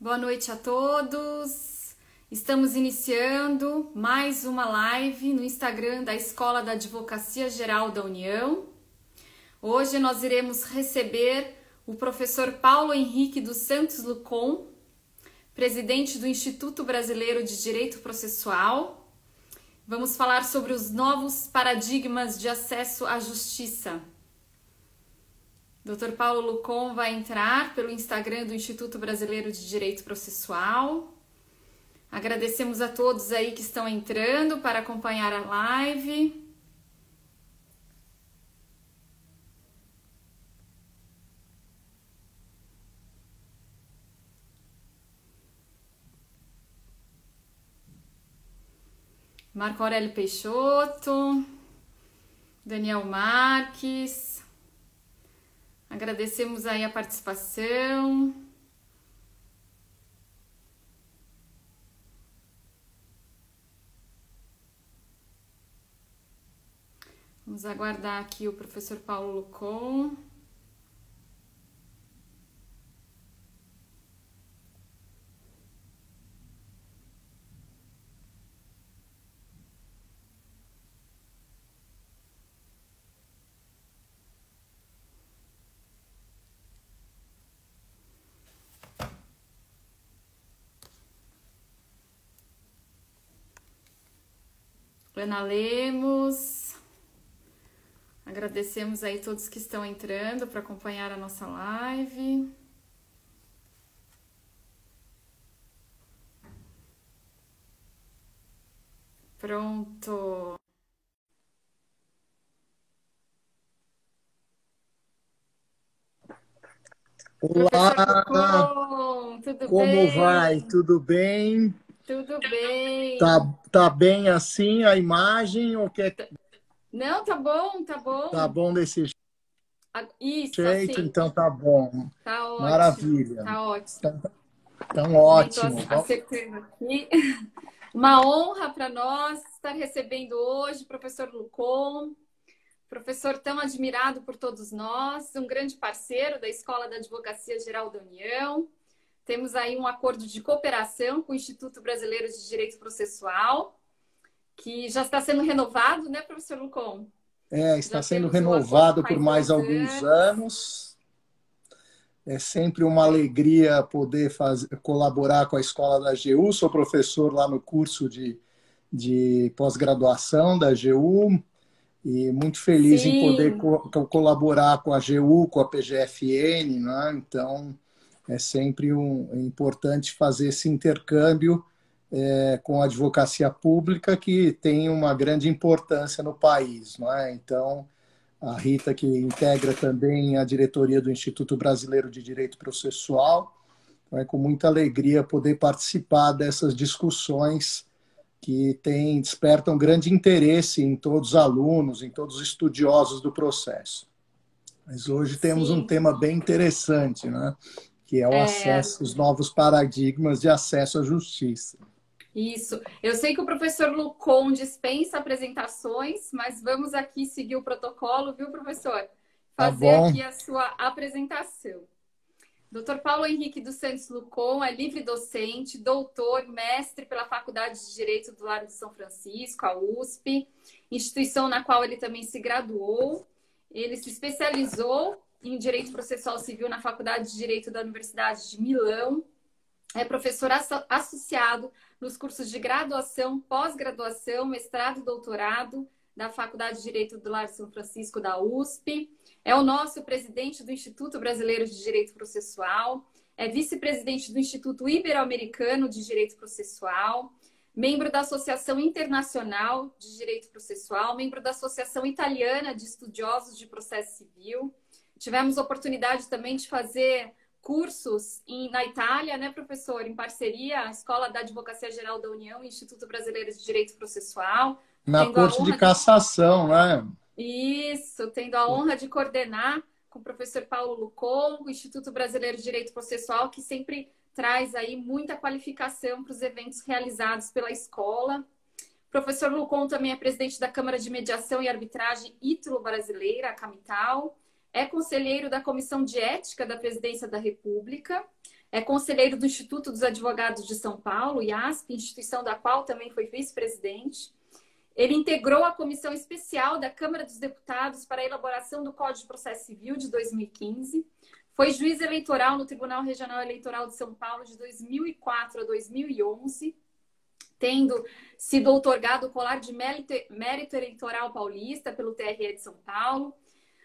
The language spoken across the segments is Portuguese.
Boa noite a todos. Estamos iniciando mais uma live no Instagram da Escola da Advocacia Geral da União. Hoje nós iremos receber o professor Paulo Henrique dos Santos Lucon, presidente do Instituto Brasileiro de Direito Processual. Vamos falar sobre os novos paradigmas de acesso à justiça. Dr. Paulo Lucon vai entrar pelo Instagram do Instituto Brasileiro de Direito Processual. Agradecemos a todos aí que estão entrando para acompanhar a live. Marco Aurélio Peixoto, Daniel Marques. Agradecemos aí a participação. Vamos aguardar aqui o professor Paulo Lucon. Ana Lemos, agradecemos aí todos que estão entrando para acompanhar a nossa live. Pronto. Olá, Lucon, tudo como bem? vai? Tudo bem? Tudo bem. Tá bem assim a imagem ou quer? Não, tá bom, tá bom. Tá bom desse Isso, jeito? assim. Então tá bom. Tá ótimo. Maravilha. Tá ótimo. Então ótimo. Também tô acertando aqui. Uma honra para nós estar recebendo hoje o professor Lucon, professor tão admirado por todos nós, um grande parceiro da Escola da Advocacia Geral da União. Temos aí um acordo de cooperação com o Instituto Brasileiro de Direito Processual, que já está sendo renovado, né, professor Lucon? Está sendo renovado por mais alguns anos. É sempre uma alegria poder colaborar com a Escola da AGU. Sou professor lá no curso de pós-graduação da AGU. E muito feliz em poder colaborar com a AGU, com a PGFN, né? Então, é sempre importante fazer esse intercâmbio com a advocacia pública, que tem uma grande importância no país, né? Então, a Rita, que integra também a diretoria do Instituto Brasileiro de Direito Processual, é com muita alegria poder participar dessas discussões que despertam grande interesse em todos os alunos, em todos os estudiosos do processo. Mas hoje temos um tema bem interessante, né? Que é o acesso, os novos paradigmas de acesso à justiça. Isso. Eu sei que o professor Lucon dispensa apresentações, mas vamos aqui seguir o protocolo, viu, professor? Fazer aqui a sua apresentação. Dr. Paulo Henrique dos Santos Lucon é livre docente, doutor, mestre pela Faculdade de Direito do Largo de São Francisco, a USP, instituição na qual ele também se graduou. Ele se especializou em Direito Processual Civil na Faculdade de Direito da Universidade de Milão. É professor associado nos cursos de graduação, pós-graduação, mestrado e doutorado da Faculdade de Direito do Largo de São Francisco, da USP. É o nosso presidente do Instituto Brasileiro de Direito Processual. É vice-presidente do Instituto Ibero-Americano de Direito Processual. Membro da Associação Internacional de Direito Processual. Membro da Associação Italiana de Estudiosos de Processo Civil. Tivemos oportunidade também de fazer cursos na Itália, né, professor? Em parceria, a Escola da Advocacia Geral da União e Instituto Brasileiro de Direito Processual. Na Corte de Cassação, né? Isso, tendo a honra de coordenar com o professor Paulo Lucon, o Instituto Brasileiro de Direito Processual, que sempre traz aí muita qualificação para os eventos realizados pela escola. O professor Lucon também é presidente da Câmara de Mediação e Arbitragem Ítalo-Brasileira, a Camital. É conselheiro da Comissão de Ética da Presidência da República. é conselheiro do Instituto dos Advogados de São Paulo, IASP, instituição da qual também foi vice-presidente. Ele integrou a comissão especial da Câmara dos Deputados para a elaboração do Código de Processo Civil de 2015. Foi juiz eleitoral no Tribunal Regional Eleitoral de São Paulo de 2004 a 2011, tendo sido outorgado o colar de mérito eleitoral paulista pelo TRE de São Paulo.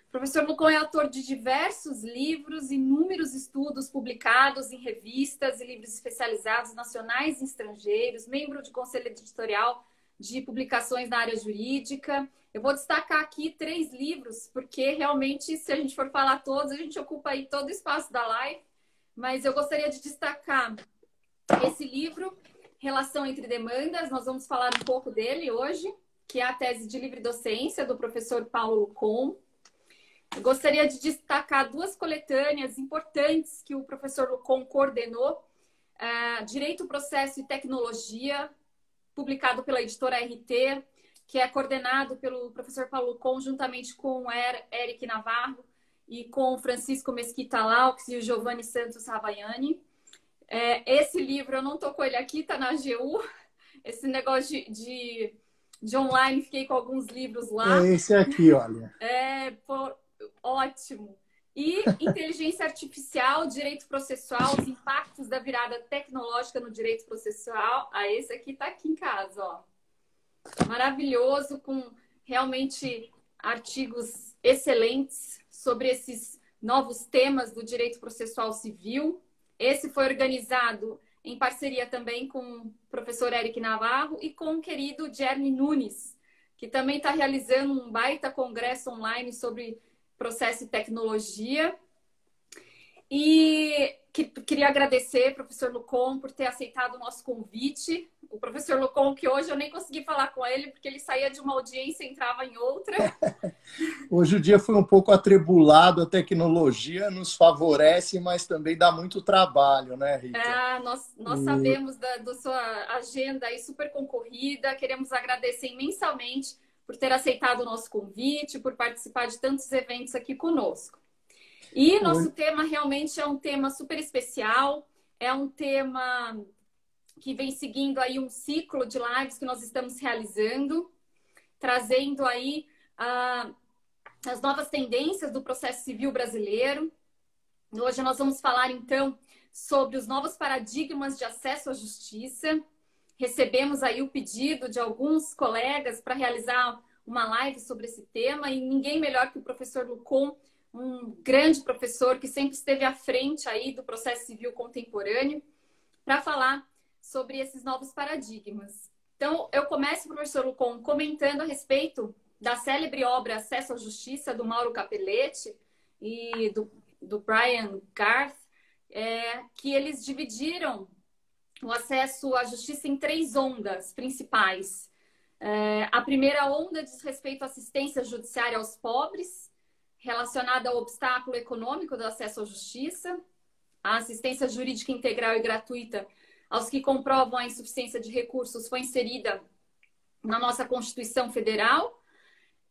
O professor Lucon é autor de diversos livros, inúmeros estudos publicados em revistas e livros especializados nacionais e estrangeiros, membro de conselho editorial de publicações na área jurídica. Eu vou destacar aqui 3 livros, porque realmente, se a gente for falar todos, a gente ocupa aí todo o espaço da live, mas eu gostaria de destacar esse livro, Relação entre Demandas. Nós vamos falar um pouco dele hoje, que é a tese de livre docência do professor Paulo Lucon. Eu gostaria de destacar 2 coletâneas importantes que o professor Lucon coordenou, Direito, Processo e Tecnologia, publicado pela editora RT, que é coordenado pelo professor Paulo Lucon, juntamente com o Eric Navarro e com o Francisco Mesquita Laux e o Giovanni Santos Rabayani. Esse livro, eu não estou com ele aqui, está na AGU. Esse negócio de online, fiquei com alguns livros lá. É esse aqui, olha. Ótimo. E Inteligência Artificial, Direito Processual, os impactos da virada tecnológica no direito processual. Esse aqui está aqui em casa, ó. Maravilhoso, com realmente artigos excelentes sobre esses novos temas do direito processual civil. Esse foi organizado em parceria também com o professor Eric Navarro e com o querido Jeremy Nunes, que também está realizando um baita congresso online sobre processo e tecnologia. E queria agradecer ao professor Lucon por ter aceitado o nosso convite. O professor Lucon, que hoje eu nem consegui falar com ele, porque ele saía de uma audiência e entrava em outra. Hoje o dia foi um pouco atribulado, a tecnologia nos favorece, mas também dá muito trabalho, né, Rita? Nós sabemos da sua agenda aí super concorrida, queremos agradecer imensamente por ter aceitado o nosso convite, por participar de tantos eventos aqui conosco. E nosso tema realmente é um tema super especial, é um tema que vem seguindo aí um ciclo de lives que nós estamos realizando, trazendo aí as novas tendências do processo civil brasileiro. Hoje nós vamos falar, então, sobre os novos paradigmas de acesso à justiça. Recebemos aí o pedido de alguns colegas para realizar uma live sobre esse tema, e ninguém melhor que o professor Lucon, um grande professor que sempre esteve à frente aí do processo civil contemporâneo, para falar sobre esses novos paradigmas. Então, eu começo, professor Lucon, comentando a respeito da célebre obra Acesso à Justiça, do Mauro Capelletti e do Brian Garth, que eles dividiram o acesso à justiça em 3 ondas principais. A primeira onda diz respeito à assistência judiciária aos pobres, relacionada ao obstáculo econômico do acesso à justiça, a assistência jurídica integral e gratuita aos que comprovam a insuficiência de recursos foi inserida na nossa Constituição Federal.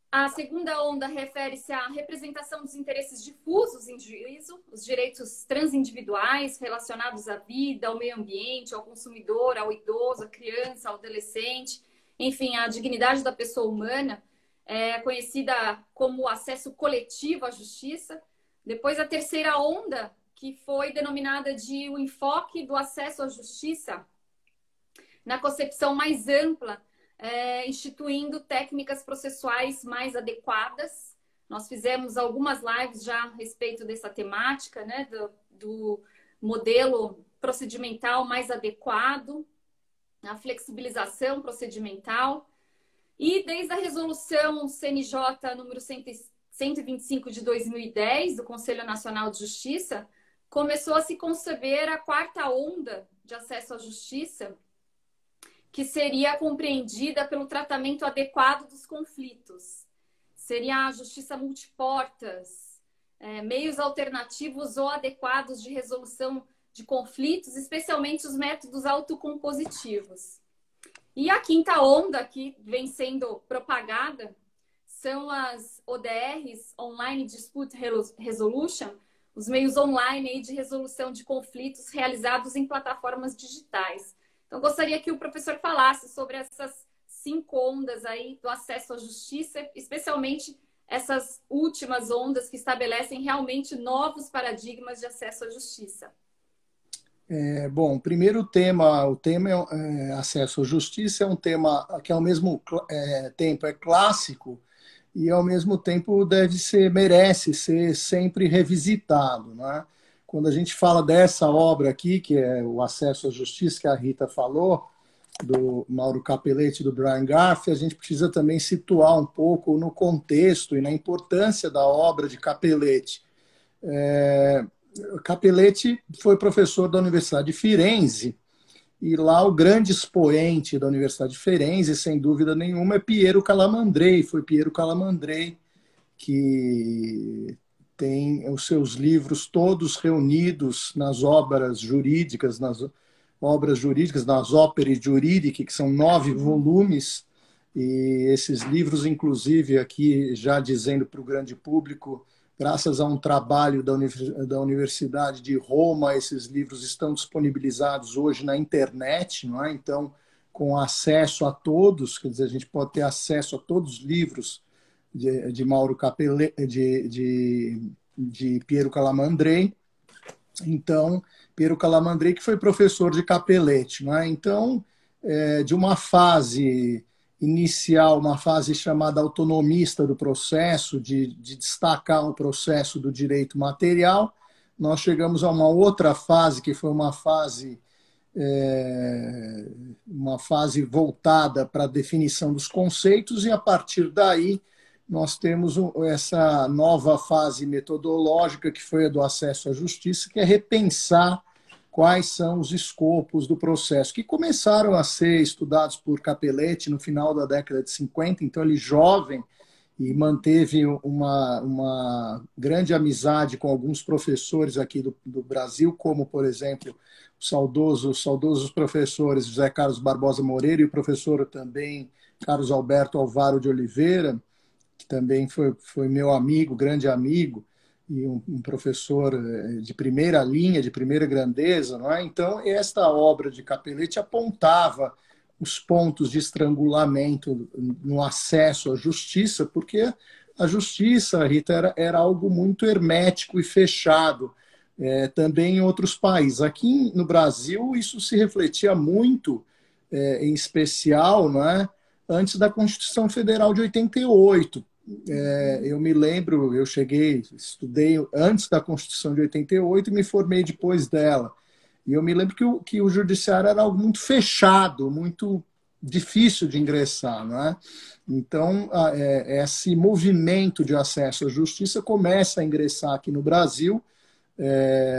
A segunda onda refere-se à representação dos interesses difusos em juízo, os direitos transindividuais relacionados à vida, ao meio ambiente, ao consumidor, ao idoso, à criança, ao adolescente, enfim, à dignidade da pessoa humana, conhecida como acesso coletivo à justiça. Depois, a terceira onda, que foi denominada de o enfoque do acesso à justiça na concepção mais ampla, instituindo técnicas processuais mais adequadas. Nós fizemos algumas lives já a respeito dessa temática, né, do modelo procedimental mais adequado, a flexibilização procedimental. E desde a resolução CNJ número 125 de 2010, do Conselho Nacional de Justiça, começou a se conceber a quarta onda de acesso à justiça, que seria compreendida pelo tratamento adequado dos conflitos. Seria a justiça multiportas, meios alternativos ou adequados de resolução de conflitos, especialmente os métodos autocompositivos. E a quinta onda que vem sendo propagada são as ODRs, Online Dispute Resolution, os meios online aí de resolução de conflitos realizados em plataformas digitais. Então, gostaria que o professor falasse sobre essas 5 ondas aí do acesso à justiça, especialmente essas últimas ondas que estabelecem realmente novos paradigmas de acesso à justiça. Bom, primeiro o tema é acesso à justiça, é um tema que ao mesmo tempo é clássico e ao mesmo tempo merece ser sempre revisitado, né? Quando a gente fala dessa obra aqui, que é o Acesso à Justiça, que a Rita falou, do Mauro Capelletti e do Brian Garfield, a gente precisa também situar um pouco no contexto e na importância da obra de Capelletti. Capelletti foi professor da Universidade de Firenze, e lá o grande expoente da Universidade de Firenze, sem dúvida nenhuma, é Piero Calamandrei. Foi Piero Calamandrei que tem os seus livros todos reunidos nas obras jurídicas, nas Opere Giuridiche, que são 9 volumes, e esses livros, inclusive, aqui já dizendo para o grande público, graças a um trabalho da Universidade de Roma, esses livros estão disponibilizados hoje na internet, não é? Então, com acesso a todos, quer dizer, a gente pode ter acesso a todos os livros de Mauro Capelletti, de Piero Calamandrei. Então, Piero Calamandrei, que foi professor de Capelletti, não é? Então, de uma fase inicial, uma fase chamada autonomista do processo, de destacar o processo do direito material, nós chegamos a uma outra fase, que foi uma fase voltada para a definição dos conceitos, e a partir daí nós temos essa nova fase metodológica, que foi a do acesso à justiça, que é repensar quais são os escopos do processo, que começaram a ser estudados por Capelletti no final da década de 50, então ele jovem e manteve uma grande amizade com alguns professores aqui do Brasil, como, por exemplo, os saudosos professores José Carlos Barbosa Moreira e o professor também Carlos Alberto Alvaro de Oliveira, que também foi meu amigo, grande amigo, e um professor de primeira linha, de primeira grandeza, não é? Então, esta obra de Capelletti apontava os pontos de estrangulamento no acesso à justiça, porque a justiça, Rita, era algo muito hermético e fechado, também em outros países. Aqui no Brasil, isso se refletia muito, em especial, não é? Antes da Constituição Federal de 88. Eu me lembro, eu estudei antes da Constituição de 88 e me formei depois dela. E eu me lembro que o judiciário era algo muito fechado, muito difícil de ingressar, não é? Então, esse movimento de acesso à justiça começa a ingressar aqui no Brasil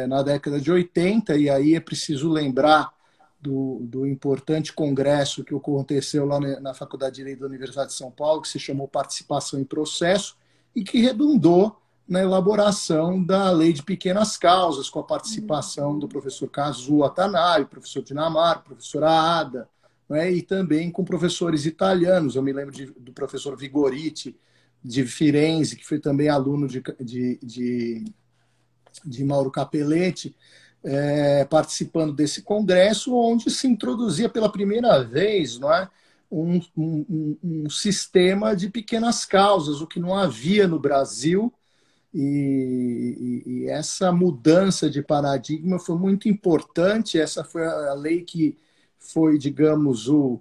na década de 80, e aí é preciso lembrar do importante congresso que aconteceu lá na Faculdade de Direito da Universidade de São Paulo, que se chamou Participação em Processo, e que redundou na elaboração da Lei de Pequenas Causas, com a participação do professor Kazuo Watanabe, professor Dinamarca, professora Ada, né, e também com professores italianos. Eu me lembro do professor Vigoriti, de Firenze, que foi também aluno de Mauro Capelletti, participando desse congresso, onde se introduzia pela primeira vez, não é, um sistema de pequenas causas, o que não havia no Brasil, e essa mudança de paradigma foi muito importante. Essa foi a lei que foi, digamos, o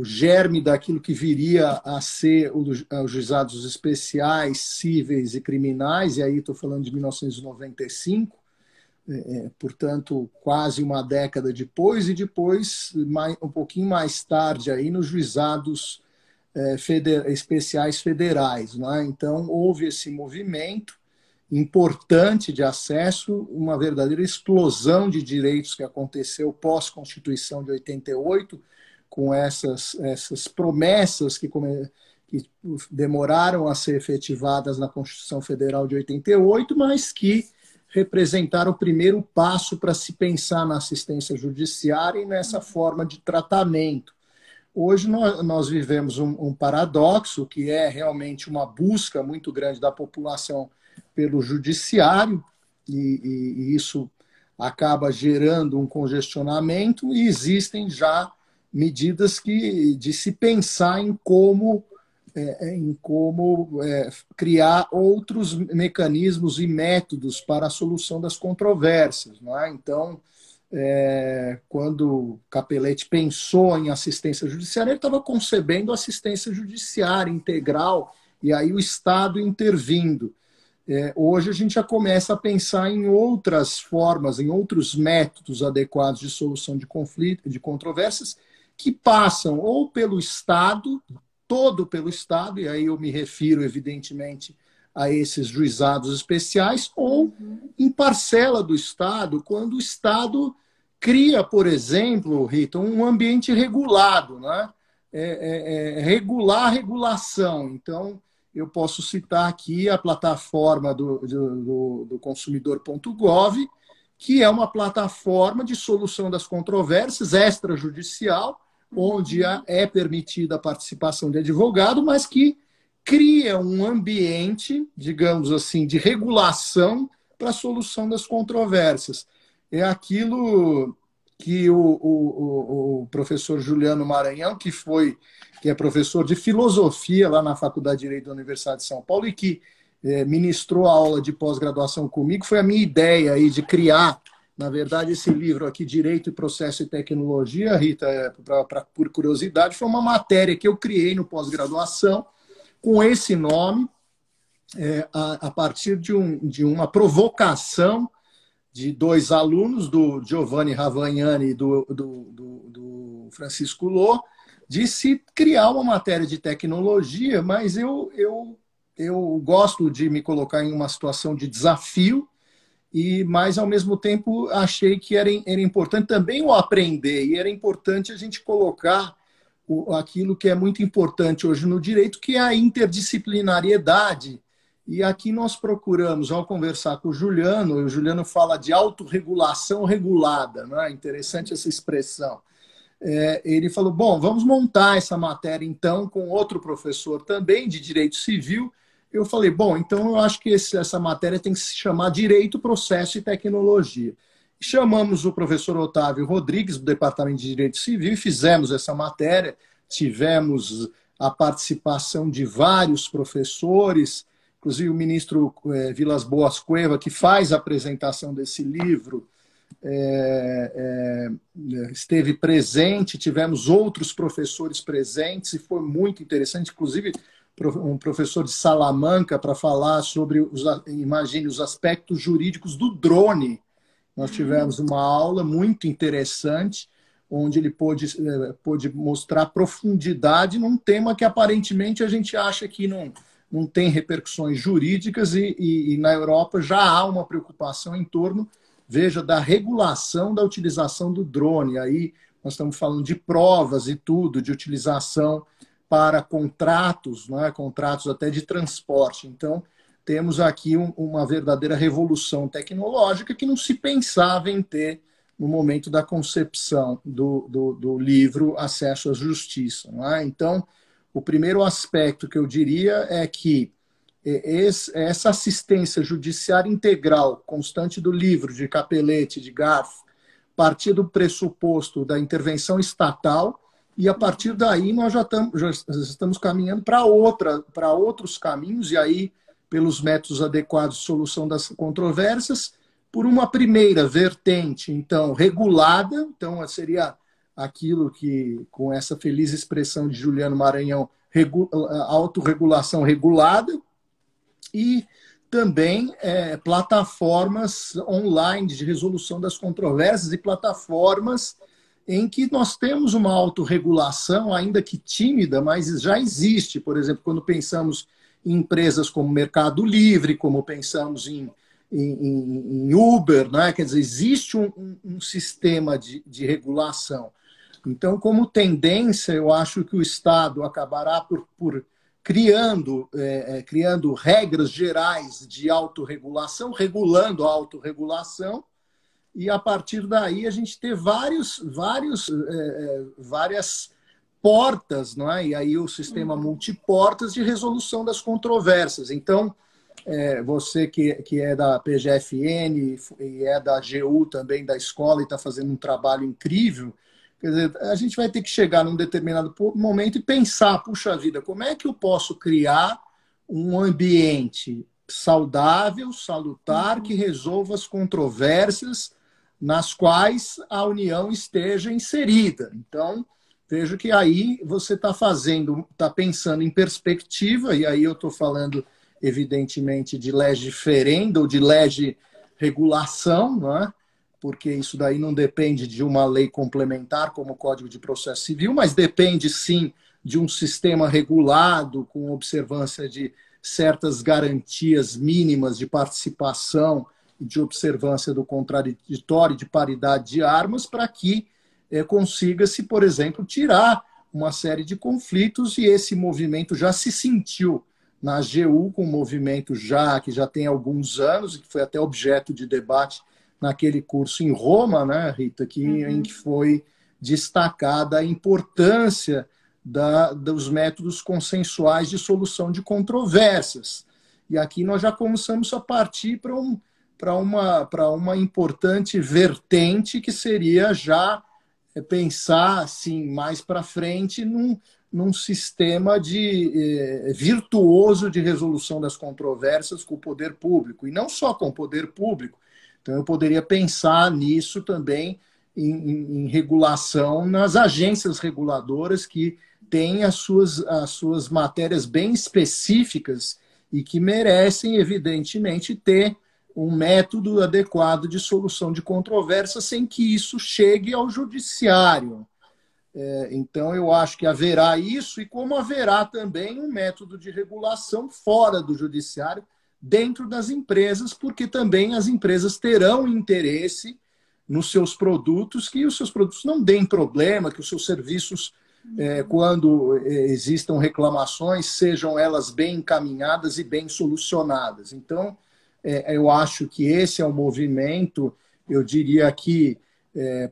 germe daquilo que viria a ser os juizados especiais, cíveis e criminais, e aí estou falando de 1995, portanto, quase uma década depois, e depois, um pouquinho mais tarde, aí, nos juizados especiais federais, não é? Então, houve esse movimento importante de acesso, uma verdadeira explosão de direitos que aconteceu pós-Constituição de 88, com essas promessas que demoraram a ser efetivadas na Constituição Federal de 88, mas que representaram o primeiro passo para se pensar na assistência judiciária e nessa forma de tratamento. Hoje nós vivemos um paradoxo, que é realmente uma busca muito grande da população pelo judiciário, e isso acaba gerando um congestionamento, e existem já medidas de se pensar em como criar outros mecanismos e métodos para a solução das controvérsias. Não é? Então, quando Capelletti pensou em assistência judiciária, ele estava concebendo assistência judiciária integral, e aí o Estado intervindo. Hoje a gente já começa a pensar em outras formas, em outros métodos adequados de solução de conflito, de controvérsias, que passam ou pelo Estado, todo pelo Estado, e aí eu me refiro, evidentemente, a esses juizados especiais, ou em parcela do Estado, quando o Estado cria, por exemplo, Rita, um ambiente regulado, né? Regular a regulação. Então, eu posso citar aqui a plataforma do consumidor.gov, que é uma plataforma de solução das controvérsias extrajudicial, onde é permitida a participação de advogado, mas que cria um ambiente, digamos assim, de regulação para a solução das controvérsias. É aquilo que o professor Juliano Maranhão, que é professor de filosofia lá na Faculdade de Direito da Universidade de São Paulo e que ministrou a aula de pós-graduação comigo, foi a minha ideia aí de criar, na verdade, esse livro aqui, Direito, Processo e Tecnologia, Rita, por curiosidade, foi uma matéria que eu criei no pós-graduação com esse nome, a partir de uma provocação de dois alunos, do Giovanni Ravagnani e do Francisco Lô, de se criar uma matéria de tecnologia, mas eu gosto de me colocar em uma situação de desafio, mas, ao mesmo tempo, achei que era importante também o aprender, e era importante a gente colocar aquilo que é muito importante hoje no direito, que é a interdisciplinariedade. E aqui nós procuramos, ao conversar com o Juliano fala de autorregulação regulada, não é? Interessante essa expressão. Ele falou, bom, vamos montar essa matéria, então, com outro professor também de Direito Civil. Eu falei, bom, então eu acho que essa matéria tem que se chamar Direito, Processo e Tecnologia. Chamamos o professor Otávio Rodrigues, do Departamento de Direito Civil, e fizemos essa matéria. Tivemos a participação de vários professores, inclusive o ministro Vilas Boas Cueva, que faz a apresentação desse livro, esteve presente, tivemos outros professores presentes, e foi muito interessante, inclusive um professor de Salamanca, para falar sobre, imagine, os aspectos jurídicos do drone. Nós tivemos uma aula muito interessante, onde ele pôde mostrar profundidade num tema que aparentemente a gente acha que não tem repercussões jurídicas, e na Europa já há uma preocupação em torno, veja, da regulação da utilização do drone. Aí nós estamos falando de provas e tudo, de utilização para contratos, não é? Contratos até de transporte. Então, temos aqui uma verdadeira revolução tecnológica que não se pensava em ter no momento da concepção do livro Acesso à Justiça. Não é? Então, o primeiro aspecto que eu diria é que essa assistência judiciária integral constante do livro de Capelletti, de Garf, partir do pressuposto da intervenção estatal, e a partir daí nós já estamos caminhando para outros caminhos, e aí pelos métodos adequados de solução das controvérsias, por uma primeira vertente, então, regulada, então seria aquilo que, com essa feliz expressão de Juliano Maranhão, autorregulação regulada, e também plataformas online de resolução das controvérsias e plataformas em que nós temos uma autorregulação, ainda que tímida, mas já existe. Por exemplo, quando pensamos em empresas como Mercado Livre, como pensamos em Uber, né? Quer dizer, existe um sistema de regulação. Então, como tendência, eu acho que o Estado acabará por criando regras gerais de autorregulação, regulando a autorregulação, e a partir daí a gente ter várias portas, não é? E aí o sistema multiportas de resolução das controvérsias. Então, você que é da PGFN e é da AGU também, da escola, e está fazendo um trabalho incrível, quer dizer, a gente vai ter que chegar num determinado momento e pensar, puxa vida, como é que eu posso criar um ambiente saudável, salutar, que resolva as controvérsias nas quais a União esteja inserida. Então, vejo que aí você está pensando em perspectiva, e aí eu estou falando, evidentemente, de lege ferenda ou de lege regulação, não é? Porque isso daí não depende de uma lei complementar, como o Código de Processo Civil, mas depende, sim, de um sistema regulado, com observância de certas garantias mínimas de participação e de observância do contraditório e de paridade de armas, para que consiga-se, por exemplo, tirar uma série de conflitos, e esse movimento já se sentiu na AGU, com um movimento que já tem alguns anos, e que foi até objeto de debate naquele curso em Roma, né, Rita, em que foi destacada a importância dos métodos consensuais de solução de controvérsias. E aqui nós já começamos a partir para uma importante vertente, que seria já pensar assim, mais para frente num sistema virtuoso de resolução das controvérsias com o poder público, e não só com o poder público. Então, eu poderia pensar nisso também em regulação nas agências reguladoras, que têm as suas matérias bem específicas e que merecem, evidentemente, ter um método adequado de solução de controvérsia sem que isso chegue ao judiciário. Então, eu acho que haverá isso, e como haverá também um método de regulação fora do judiciário, dentro das empresas, porque também as empresas terão interesse nos seus produtos, que os seus produtos não deem problema, que os seus serviços, quando existam reclamações, sejam elas bem encaminhadas e bem solucionadas. Então, eu acho que esse é um movimento, eu diria que,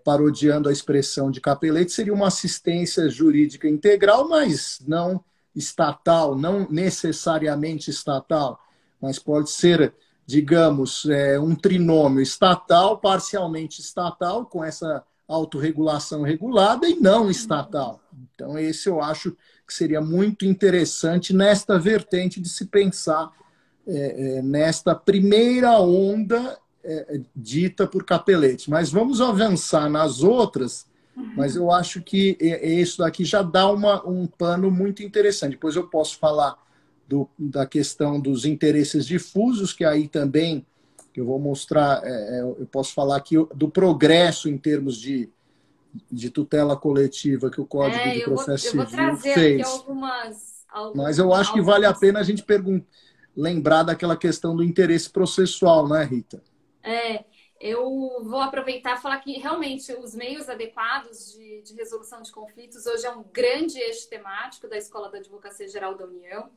parodiando a expressão de Capelletti, seria uma assistência jurídica integral, mas não estatal, não necessariamente estatal, mas pode ser, digamos, um trinômio estatal, parcialmente estatal, com essa autorregulação regulada, e não estatal. Então, esse eu acho que seria muito interessante nesta vertente de se pensar nesta primeira onda dita por Capelletti. Mas vamos avançar nas outras, mas eu acho que isso daqui já dá um pano muito interessante. Depois eu posso falar da questão dos interesses difusos, que aí também eu vou mostrar, eu posso falar aqui do progresso em termos de tutela coletiva que o Código de Processo Civil fez. Eu vou trazer aqui algumas... Mas eu acho que vale a pena a gente lembrar daquela questão do interesse processual, né, Rita? Eu vou aproveitar e falar que realmente os meios adequados de resolução de conflitos hoje é um grande eixo temático da Escola da Advocacia Geral da União.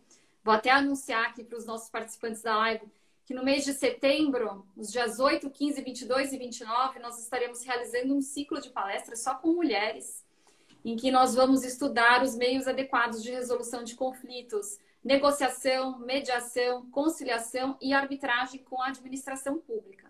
Vou até anunciar aqui para os nossos participantes da live que no mês de setembro, os dias 8, 15, 22 e 29, nós estaremos realizando um ciclo de palestras só com mulheres, em que nós vamos estudar os meios adequados de resolução de conflitos, negociação, mediação, conciliação e arbitragem com a administração pública.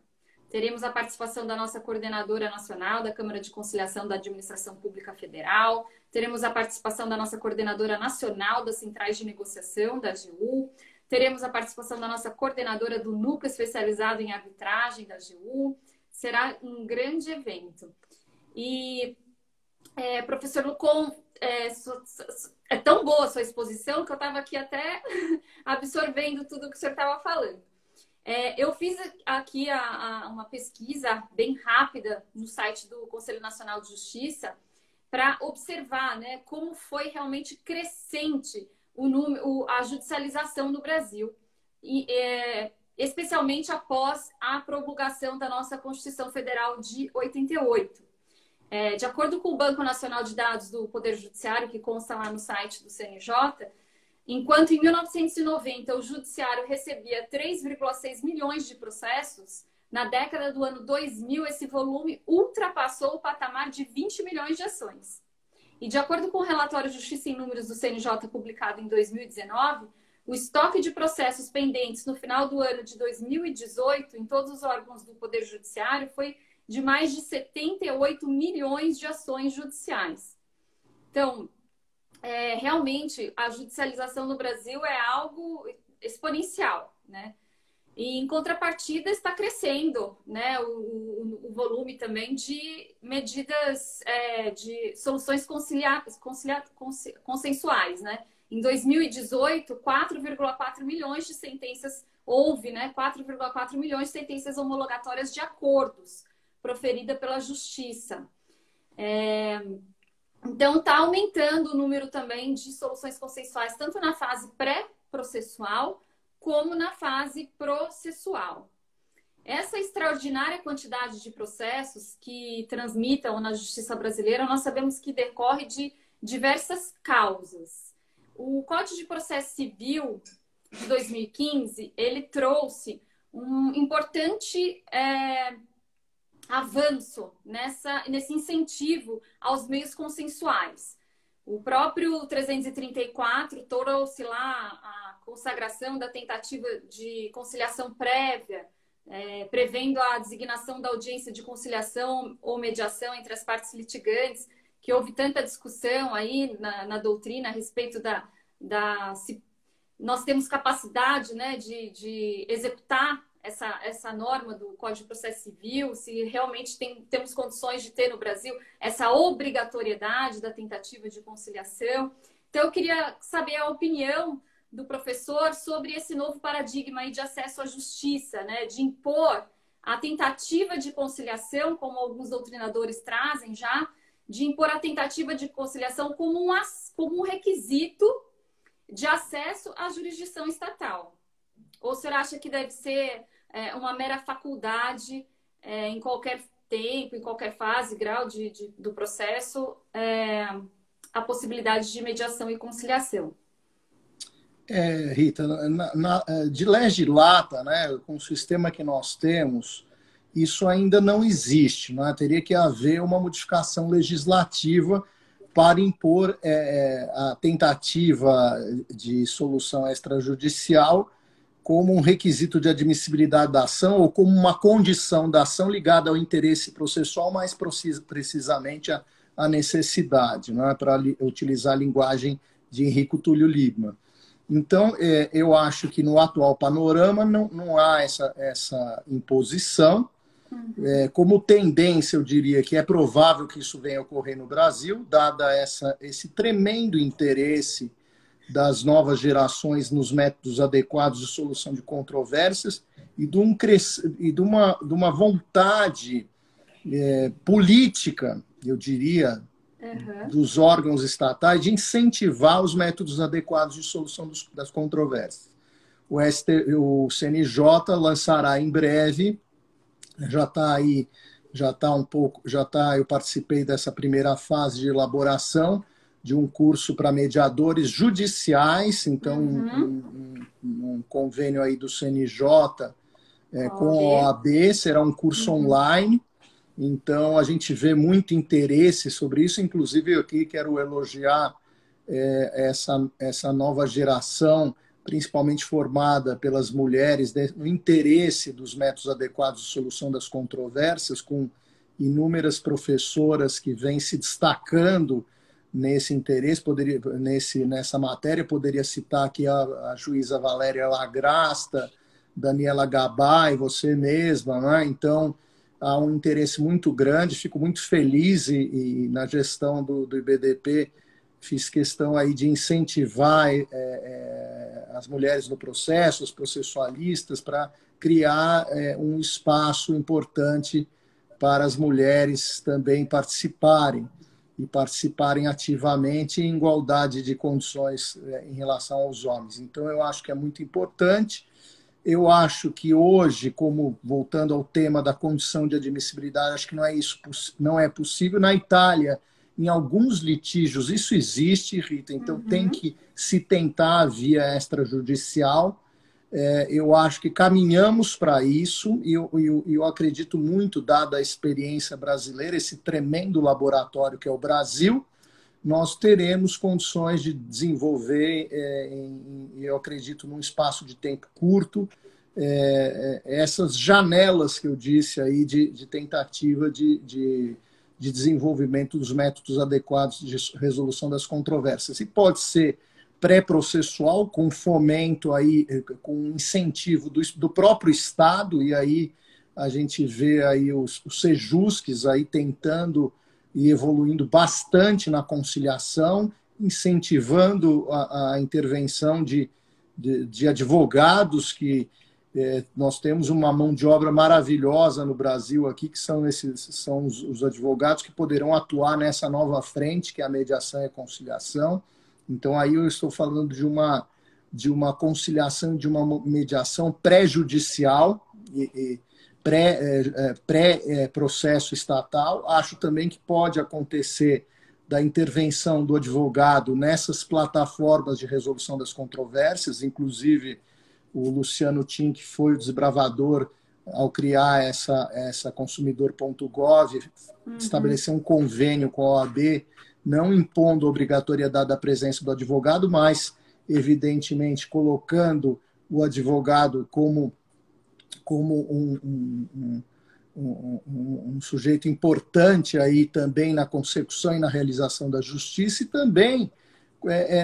Teremos a participação da nossa coordenadora nacional da Câmara de Conciliação da Administração Pública Federal, teremos a participação da nossa coordenadora nacional das Centrais de Negociação, da AGU, teremos a participação da nossa coordenadora do Núcleo Especializado em Arbitragem, da AGU. Será um grande evento. E, professor Lucon, é tão boa a sua exposição que eu estava aqui até absorvendo tudo que o senhor estava falando. Eu fiz aqui uma pesquisa bem rápida no site do Conselho Nacional de Justiça para observar, né, como foi realmente crescente a judicialização no Brasil, e, especialmente após a promulgação da nossa Constituição Federal de 88. De acordo com o Banco Nacional de Dados do Poder Judiciário, que consta lá no site do CNJ, enquanto em 1990 o Judiciário recebia 3,6 milhões de processos, na década do ano 2000 esse volume ultrapassou o patamar de 20 milhões de ações. E de acordo com o relatório Justiça em Números do CNJ publicado em 2019, o estoque de processos pendentes no final do ano de 2018, em todos os órgãos do Poder Judiciário, foi de mais de 78 milhões de ações judiciais. Então, realmente, a judicialização no Brasil é algo exponencial, né? E, em contrapartida, está crescendo, né, o volume também de medidas, de soluções consensuais, né? Em 2018, 4,4 milhões de sentenças, houve, né, 4,4 milhões de sentenças homologatórias de acordos proferidas pela Justiça. Então, está aumentando o número também de soluções consensuais, tanto na fase pré-processual, como na fase processual. Essa extraordinária quantidade de processos que transitam na justiça brasileira, nós sabemos que decorre de diversas causas. O Código de Processo Civil de 2015, ele trouxe um importante avanço nesse incentivo aos meios consensuais. O próprio 334 trouxe lá a consagração da tentativa de conciliação prévia, prevendo a designação da audiência de conciliação ou mediação entre as partes litigantes, que houve tanta discussão aí na doutrina a respeito se nós temos capacidade, né, de executar essa norma do Código de Processo Civil, se realmente temos condições de ter no Brasil essa obrigatoriedade da tentativa de conciliação. Então, eu queria saber a opinião do professor sobre esse novo paradigma aí de acesso à justiça, né, de impor a tentativa de conciliação, como alguns doutrinadores trazem já, de impor a tentativa de conciliação como um requisito de acesso à jurisdição estatal. Ou o senhor acha que deve ser uma mera faculdade em qualquer tempo, em qualquer fase, grau do processo, a possibilidade de mediação e conciliação? Rita, de legislata, né, com o sistema que nós temos, isso ainda não existe. Né? Teria que haver uma modificação legislativa para impor a tentativa de solução extrajudicial como um requisito de admissibilidade da ação ou como uma condição da ação ligada ao interesse processual, mais precisamente à necessidade, não é? Para utilizar a linguagem de Henrico Túlio Liebmann. Então, eu acho que no atual panorama não há essa imposição. Como tendência, eu diria que é provável que isso venha a ocorrer no Brasil, dada esse tremendo interesse das novas gerações nos métodos adequados de solução de controvérsias e de uma vontade política, eu diria, dos órgãos estatais de incentivar os métodos adequados de solução das controvérsias. O CNJ lançará em breve, já está aí, eu participei dessa primeira fase de elaboração de um curso para mediadores judiciais, então um convênio aí do CNJ com a OAB, será um curso online, então a gente vê muito interesse sobre isso, inclusive eu aqui quero elogiar essa nova geração, principalmente formada pelas mulheres, no interesse dos métodos adequados de solução das controvérsias, com inúmeras professoras que vêm se destacando nesse interesse, nessa matéria. Poderia citar aqui a juíza Valéria Lagrasta, Daniela Gabay, você mesma, né? Então, há um interesse muito grande, fico muito feliz e na gestão do IBDP fiz questão aí de incentivar as mulheres no processo, os processualistas, para criar um espaço importante para as mulheres também participarem ativamente em igualdade de condições em relação aos homens. Então, eu acho que é muito importante. Eu acho que hoje, voltando ao tema da condição de admissibilidade, acho que não é possível. Na Itália, em alguns litígios, isso existe, Rita, então tem que se tentar a via extrajudicial. Eu acho que caminhamos para isso e eu acredito muito, dada a experiência brasileira, esse tremendo laboratório que é o Brasil, nós teremos condições de desenvolver, eu acredito, num espaço de tempo curto, essas janelas que eu disse aí de tentativa de desenvolvimento dos métodos adequados de resolução das controvérsias. E pode ser pré-processual, com fomento, aí, com incentivo do próprio Estado, e aí a gente vê aí os Sejusques aí tentando e evoluindo bastante na conciliação, incentivando a intervenção de advogados que nós temos uma mão de obra maravilhosa no Brasil aqui, que são os advogados que poderão atuar nessa nova frente, que é a mediação e a conciliação. Então, aí eu estou falando de uma conciliação, de uma mediação pré-judicial e pré-processo estatal. Acho também que pode acontecer da intervenção do advogado nessas plataformas de resolução das controvérsias, inclusive o Luciano Tim, que foi o desbravador ao criar essa consumidor.gov, estabeleceu um convênio com a OAB, não impondo a obrigatoriedade da presença do advogado, mas, evidentemente, colocando o advogado como um sujeito importante aí também na consecução e na realização da justiça, e também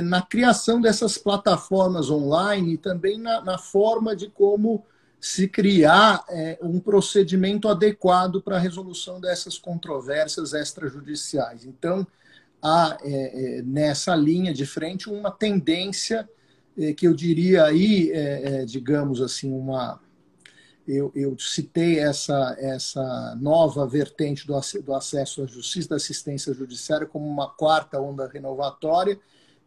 na criação dessas plataformas online, e também na forma de como se criar um procedimento adequado para a resolução dessas controvérsias extrajudiciais. Então, há nessa linha de frente uma tendência que eu diria aí, digamos assim, eu citei essa nova vertente do acesso à justiça, da assistência judiciária, como uma quarta onda renovatória,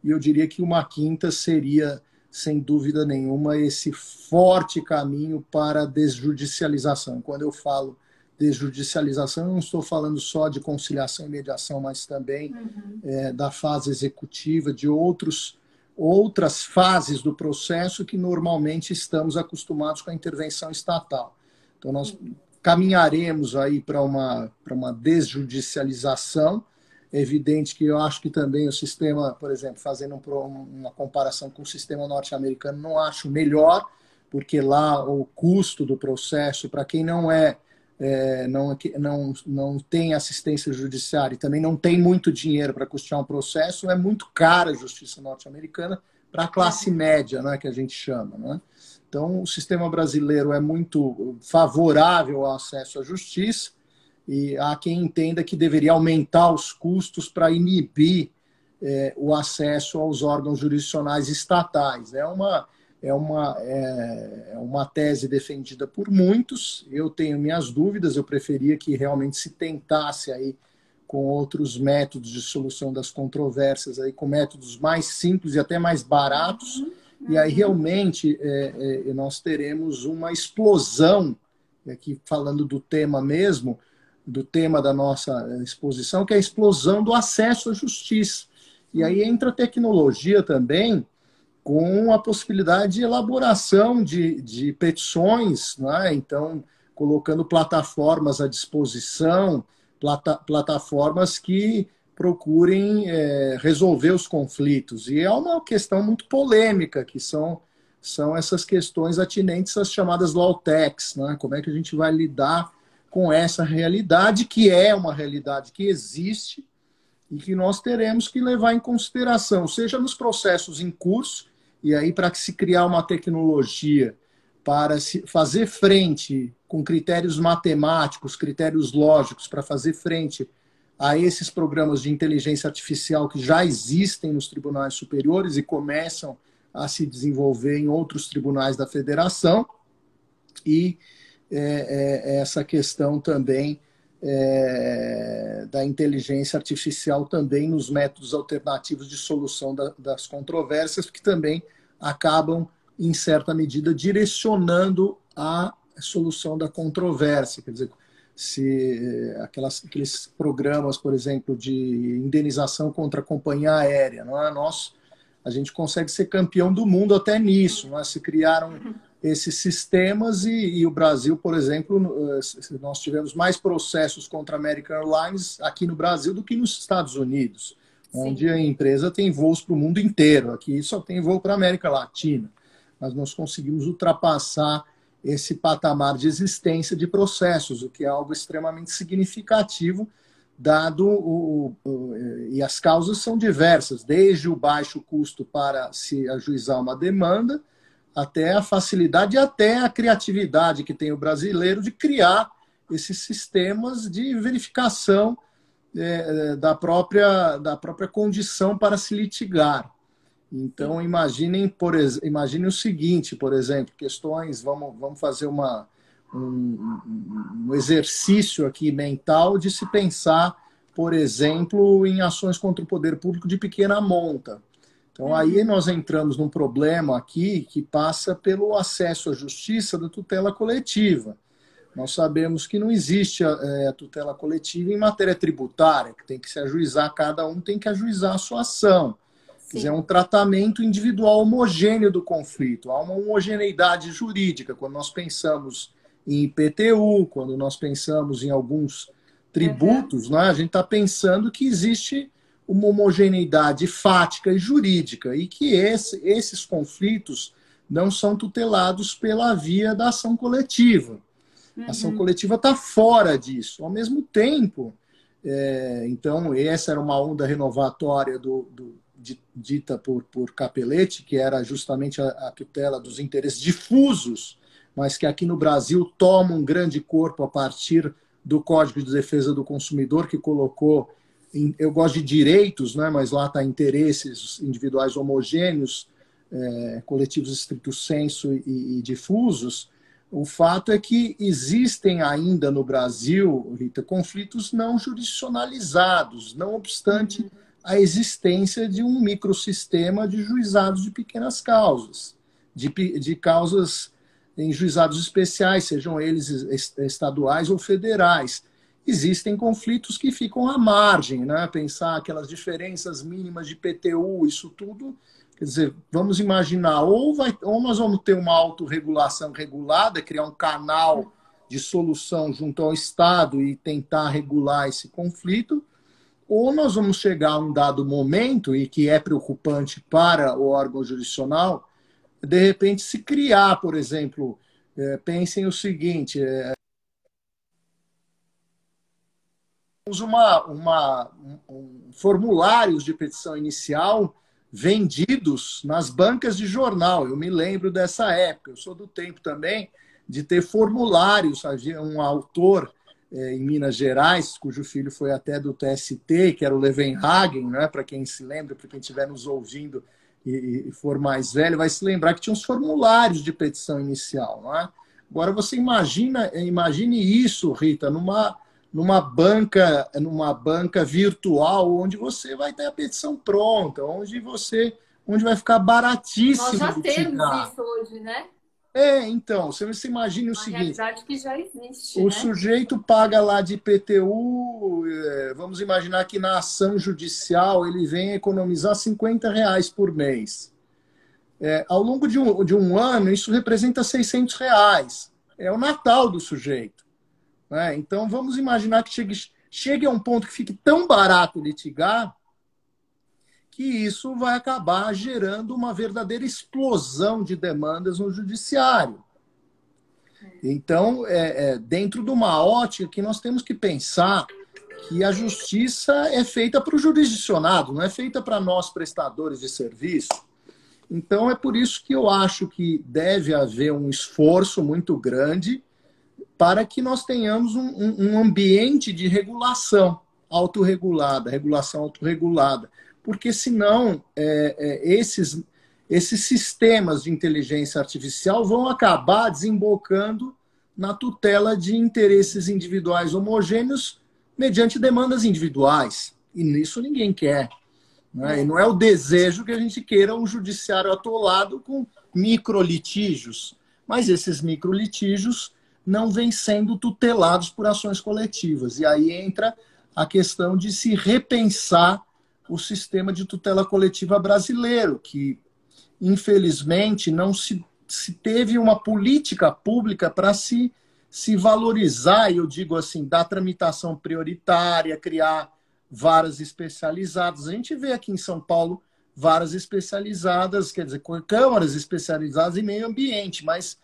e eu diria que uma quinta seria, sem dúvida nenhuma, esse forte caminho para a desjudicialização. Quando eu falo desjudicialização, eu não estou falando só de conciliação e mediação, mas também da fase executiva, de outras fases do processo que normalmente estamos acostumados com a intervenção estatal. Então, nós caminharemos aí para uma desjudicialização. É evidente que eu acho que também o sistema, por exemplo, fazendo uma comparação com o sistema norte-americano, não acho melhor, porque lá o custo do processo, para quem não tem assistência judiciária e também não tem muito dinheiro para custear um processo, é muito cara a justiça norte-americana para a classe média, né, que a gente chama. Né? Então, o sistema brasileiro é muito favorável ao acesso à justiça, e há quem entenda que deveria aumentar os custos para inibir o acesso aos órgãos jurisdicionais estatais. É uma tese defendida por muitos. Eu tenho minhas dúvidas, eu preferia que realmente se tentasse aí com outros métodos de solução das controvérsias, aí, com métodos mais simples e até mais baratos, e aí realmente nós teremos uma explosão, aqui falando do tema mesmo, do tema da nossa exposição, que é a explosão do acesso à justiça. E aí entra a tecnologia também, com a possibilidade de elaboração de petições, né? Então, colocando plataformas à disposição, plataformas que procurem resolver os conflitos. E é uma questão muito polêmica, que são essas questões atinentes às chamadas law-techs, né? Como é que a gente vai lidar com essa realidade, que é uma realidade que existe e que nós teremos que levar em consideração, seja nos processos em curso, e aí para que se criar uma tecnologia para se fazer frente com critérios matemáticos, critérios lógicos, para fazer frente a esses programas de inteligência artificial que já existem nos tribunais superiores e começam a se desenvolver em outros tribunais da federação, e essa questão também da inteligência artificial também nos métodos alternativos de solução das controvérsias, que também acabam, em certa medida, direcionando a solução da controvérsia. Quer dizer, se aqueles programas, por exemplo, de indenização contra a companhia aérea, não é? A gente consegue ser campeão do mundo até nisso. Não é? Se criaram esses sistemas e o Brasil, por exemplo, nós tivemos mais processos contra a American Airlines aqui no Brasil do que nos Estados Unidos. onde a empresa tem voos para o mundo inteiro. Aqui só tem voo para a América Latina. Mas nós conseguimos ultrapassar esse patamar de existência de processos, o que é algo extremamente significativo, e as causas são diversas, desde o baixo custo para se ajuizar uma demanda, até a facilidade e até a criatividade que tem o brasileiro de criar esses sistemas de verificação da própria condição para se litigar. Então, imagine o seguinte, por exemplo, questões, vamos fazer um exercício aqui mental de se pensar, por exemplo, em ações contra o poder público de pequena monta. Então, aí nós entramos num problema aqui que passa pelo acesso à justiça da tutela coletiva. Nós sabemos que não existe a tutela coletiva em matéria tributária, que tem que se ajuizar, cada um tem que ajuizar a sua ação. Quer dizer, é um tratamento individual homogêneo do conflito. Há uma homogeneidade jurídica. Quando nós pensamos em IPTU, quando nós pensamos em alguns tributos, né, a gente está pensando que existe uma homogeneidade fática e jurídica e que esses conflitos não são tutelados pela via da ação coletiva. A ação coletiva está fora disso. Ao mesmo tempo, então, essa era uma onda renovatória dita por Capelletti, que era justamente a tutela dos interesses difusos, mas que aqui no Brasil toma um grande corpo a partir do Código de Defesa do Consumidor, que colocou, eu gosto de direitos, né, mas lá está interesses individuais homogêneos, coletivos estricto sensu e difusos. O fato é que existem ainda no Brasil, Rita, conflitos não jurisdicionalizados, não obstante a existência de um microsistema de juizados de pequenas causas, de causas em juizados especiais, sejam eles estaduais ou federais. Existem conflitos que ficam à margem, né? Pensar aquelas diferenças mínimas de IPTU, isso tudo. Quer dizer, vamos imaginar, ou nós vamos ter uma autorregulação regulada, criar um canal de solução junto ao Estado e tentar regular esse conflito, ou nós vamos chegar a um dado momento, e que é preocupante para o órgão jurisdicional, de repente se criar, por exemplo, pensem o seguinte, formulários de petição inicial vendidos nas bancas de jornal. Eu me lembro dessa época. Eu sou do tempo também de ter formulários. Havia um autor em Minas Gerais, cujo filho foi até do TST, que era o Levenhagen, né? Para quem se lembra, para quem estiver nos ouvindo e for mais velho, vai se lembrar que tinha uns formulários de petição inicial. Não é? Agora, você imagine isso, Rita, numa banca virtual, onde você vai ter a petição pronta, onde vai ficar baratíssimo. Nós já temos isso hoje, né? Então, você imagine o seguinte... Uma realidade que já existe, o sujeito paga lá de IPTU, vamos imaginar que na ação judicial ele vem economizar R$50 por mês. Ao longo de um ano, isso representa R$600. É o Natal do sujeito. Então, vamos imaginar que chegue a um ponto que fique tão barato litigar que isso vai acabar gerando uma verdadeira explosão de demandas no judiciário. Então, dentro de uma ótica que nós temos que pensar que a justiça é feita para o jurisdicionado, não é feita para nós prestadores de serviço. Então, é por isso que eu acho que deve haver um esforço muito grande para que nós tenhamos um ambiente de regulação regulação autorregulada. Porque, senão, esses sistemas de inteligência artificial vão acabar desembocando na tutela de interesses individuais homogêneos mediante demandas individuais. E nisso ninguém quer. Né? E não é o desejo que a gente queira um judiciário atolado com microlitígios. Mas esses microlitígios não vêm sendo tutelados por ações coletivas. E aí entra a questão de se repensar o sistema de tutela coletiva brasileiro, que, infelizmente, não se teve uma política pública para se valorizar, e eu digo assim, da tramitação prioritária, criar varas especializadas. A gente vê aqui em São Paulo varas especializadas, quer dizer, câmaras especializadas em meio ambiente, mas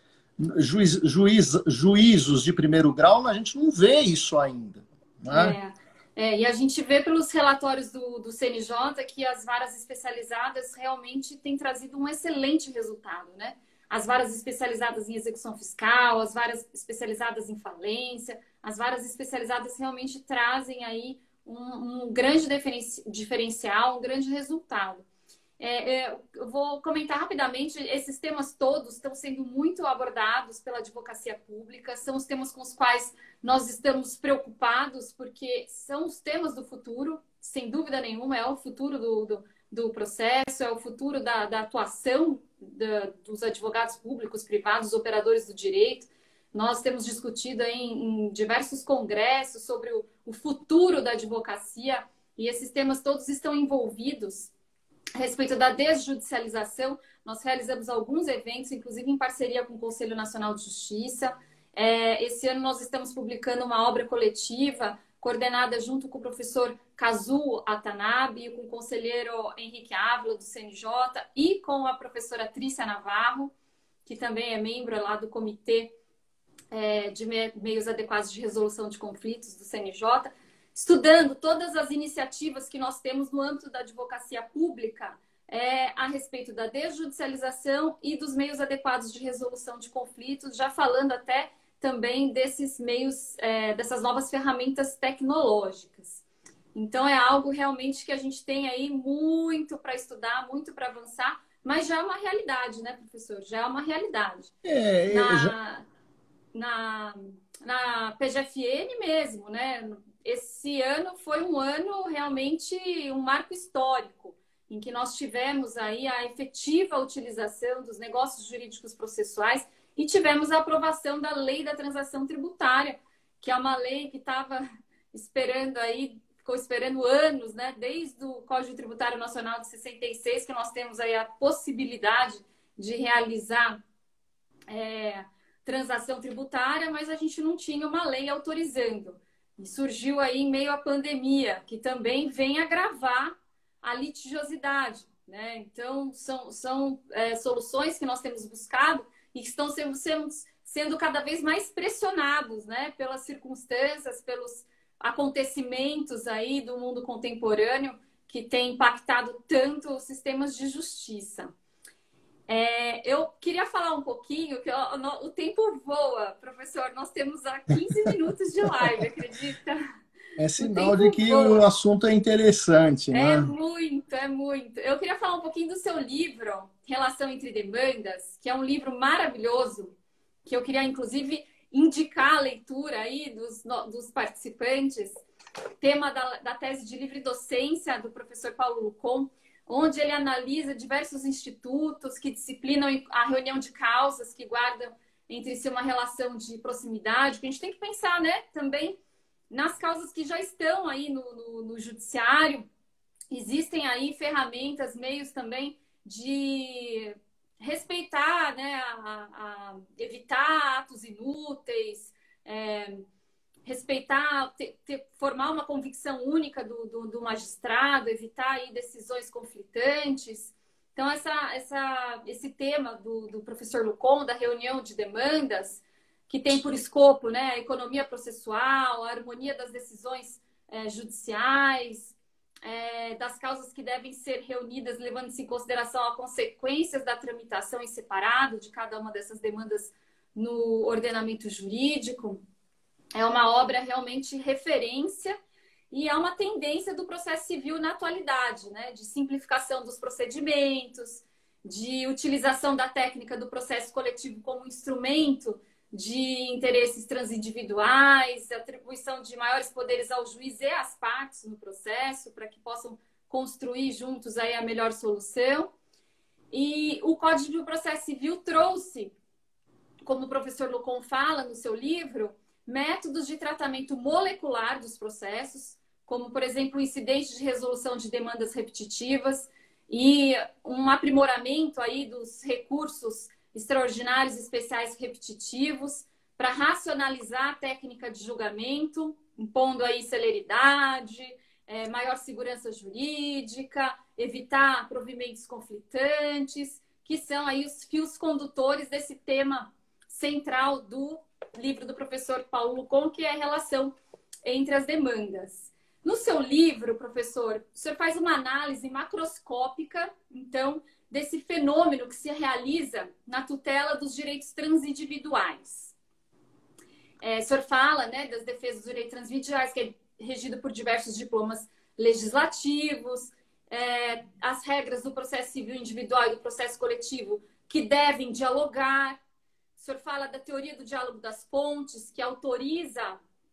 juízos de primeiro grau, a gente não vê isso ainda. Né? E a gente vê pelos relatórios do CNJ que as varas especializadas realmente têm trazido um excelente resultado, né? As varas especializadas em execução fiscal, as varas especializadas em falência, as varas especializadas realmente trazem aí um grande diferencial, um grande resultado. Eu vou comentar rapidamente, esses temas todos estão sendo muito abordados pela advocacia pública, são os temas com os quais nós estamos preocupados, porque são os temas do futuro, sem dúvida nenhuma, é o futuro do processo, é o futuro da atuação dos advogados públicos, privados, operadores do direito. Nós temos discutido em diversos congressos sobre o futuro da advocacia, e esses temas todos estão envolvidos. A respeito da desjudicialização, nós realizamos alguns eventos, inclusive em parceria com o Conselho Nacional de Justiça. Esse ano nós estamos publicando uma obra coletiva coordenada junto com o professor Kazuo Atanabe, com o conselheiro Henrique Ávila, do CNJ, e com a professora Trícia Navarro, que também é membro lá do Comitê de Meios Adequados de Resolução de Conflitos do CNJ, estudando todas as iniciativas que nós temos no âmbito da advocacia pública a respeito da desjudicialização e dos meios adequados de resolução de conflitos, já falando até também desses meios, dessas novas ferramentas tecnológicas. Então, é algo realmente que a gente tem aí muito para estudar, muito para avançar, mas já é uma realidade, né, professor? Já é uma realidade. Na PGFN mesmo, né? Esse ano foi um ano realmente um marco histórico, em que nós tivemos aí a efetiva utilização dos negócios jurídicos processuais e tivemos a aprovação da Lei da Transação Tributária, que é uma lei que estava ficou esperando anos, né? Desde o Código Tributário Nacional de 66, que nós temos aí a possibilidade de realizar transação tributária, mas a gente não tinha uma lei autorizando. E surgiu aí em meio à pandemia, que também vem agravar a litigiosidade, né? Então, são soluções que nós temos buscado e que estão sendo cada vez mais pressionados, né? Pelas circunstâncias, pelos acontecimentos aí do mundo contemporâneo que tem impactado tanto os sistemas de justiça. Eu queria falar um pouquinho, que o tempo voa, professor. Nós temos 15 minutos de live, acredita? É sinal de que o assunto é interessante, né? É muito, é muito. Eu queria falar um pouquinho do seu livro, Relação entre Demandas, que é um livro maravilhoso, que eu queria, inclusive, indicar a leitura aí dos participantes. Tema da tese de livre docência do professor Paulo Lucon, onde ele analisa diversos institutos que disciplinam a reunião de causas que guardam entre si uma relação de proximidade, que a gente tem que pensar, né, também nas causas que já estão aí no judiciário. Existem aí ferramentas, meios também de respeitar, né, evitar atos inúteis, respeitar, formar uma convicção única do magistrado, evitar aí decisões conflitantes. Então, esse tema do professor Lucon, da reunião de demandas, que tem por escopo, né, a economia processual, a harmonia das decisões judiciais, das causas que devem ser reunidas, levando-se em consideração as consequências da tramitação em separado de cada uma dessas demandas no ordenamento jurídico. É uma obra realmente referência e é uma tendência do processo civil na atualidade, né? De simplificação dos procedimentos, de utilização da técnica do processo coletivo como instrumento de interesses transindividuais, atribuição de maiores poderes ao juiz e às partes no processo, para que possam construir juntos aí a melhor solução. E o Código de Processo Civil trouxe, como o professor Lucon fala no seu livro, métodos de tratamento molecular dos processos, como, por exemplo, o incidente de resolução de demandas repetitivas e um aprimoramento aí dos recursos extraordinários especiais repetitivos para racionalizar a técnica de julgamento, impondo aí celeridade, maior segurança jurídica, evitar provimentos conflitantes, que são aí os fios condutores desse tema central do livro do professor Paulo Lucon, que é a relação entre as demandas. No seu livro, professor, o senhor faz uma análise macroscópica, então, desse fenômeno que se realiza na tutela dos direitos transindividuais. O senhor fala, né, das defesas dos direitos transindividuais, que é regido por diversos diplomas legislativos, as regras do processo civil individual e do processo coletivo que devem dialogar. O senhor fala da teoria do diálogo das pontes, que autoriza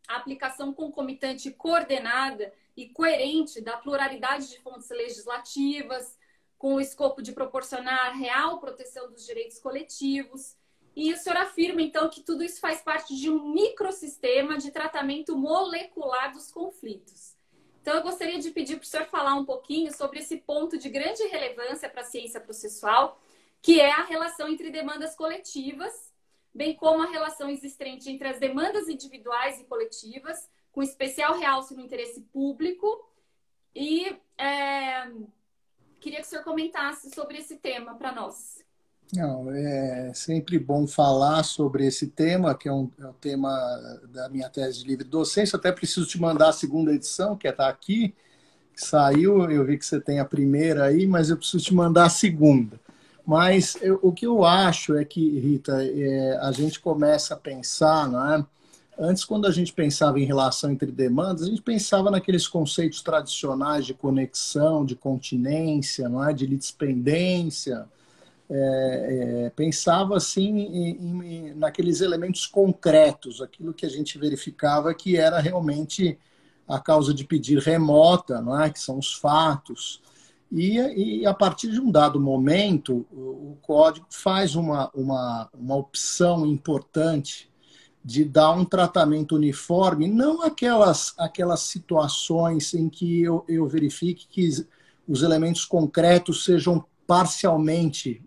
a aplicação concomitante, coordenada e coerente da pluralidade de fontes legislativas, com o escopo de proporcionar real proteção dos direitos coletivos. E o senhor afirma, então, que tudo isso faz parte de um microsistema de tratamento molecular dos conflitos. Então, eu gostaria de pedir para o senhor falar um pouquinho sobre esse ponto de grande relevância para a ciência processual, que é a relação entre demandas coletivas, bem como a relação existente entre as demandas individuais e coletivas, com especial realce no interesse público. E queria que o senhor comentasse sobre esse tema para nós. Não, é sempre bom falar sobre esse tema, que é o tema da minha tese de livre docência. Até preciso te mandar a segunda edição, que está aqui, que saiu. Eu vi que você tem a primeira aí, mas eu preciso te mandar a segunda. Mas o que eu acho é que, Rita, a gente começa a pensar, não é? Antes, quando a gente pensava em relação entre demandas, a gente pensava naqueles conceitos tradicionais de conexão, de continência, não é? De litispendência. Pensava assim naqueles elementos concretos, aquilo que a gente verificava que era realmente a causa de pedir remota, não é? Que são os fatos. E a partir de um dado momento, o código faz uma opção importante de dar um tratamento uniforme, não aquelas situações em que eu verifique que os elementos concretos sejam parcialmente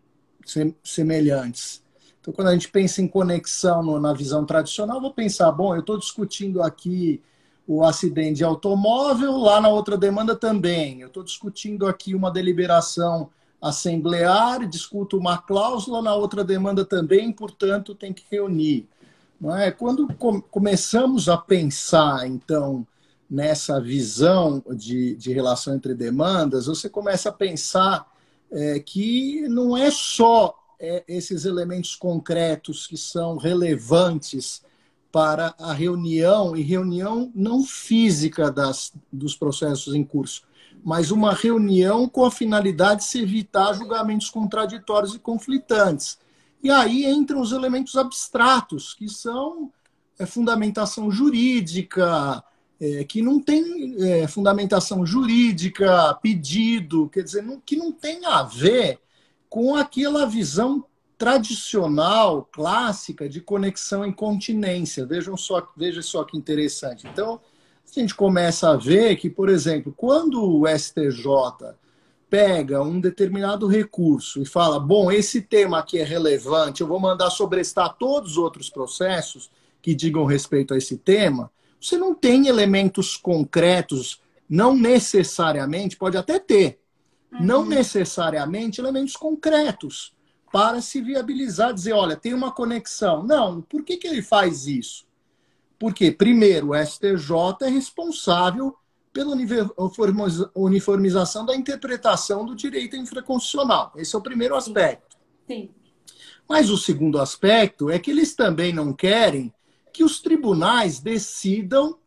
semelhantes. Então, quando a gente pensa em conexão na visão tradicional, eu vou pensar, bom, eu estou discutindo aqui o acidente de automóvel, lá na outra demanda também. Eu estou discutindo aqui uma deliberação assemblear, discuto uma cláusula, na outra demanda também, portanto, tem que reunir. Não é? Quando começamos a pensar, então, nessa visão de relação entre demandas, você começa a pensar que não é só esses elementos concretos que são relevantes para a reunião, e reunião não física dos processos em curso, mas uma reunião com a finalidade de se evitar julgamentos contraditórios e conflitantes. E aí entram os elementos abstratos, que são fundamentação jurídica, que não tem fundamentação jurídica, pedido, quer dizer, que não tem a ver com aquela visão tradicional, clássica, de conexão em continência. Veja só que interessante. Então, a gente começa a ver que, por exemplo, quando o STJ pega um determinado recurso e fala, bom, esse tema aqui é relevante, eu vou mandar sobrestar todos os outros processos que digam respeito a esse tema, você não tem elementos concretos, não necessariamente, pode até ter, não necessariamente elementos concretos para se viabilizar, dizer, olha, tem uma conexão. Não, por que ele faz isso? Porque, primeiro, o STJ é responsável pela uniformização da interpretação do direito infraconstitucional. Esse é o primeiro aspecto. Sim. Mas o segundo aspecto é que eles também não querem que os tribunais decidam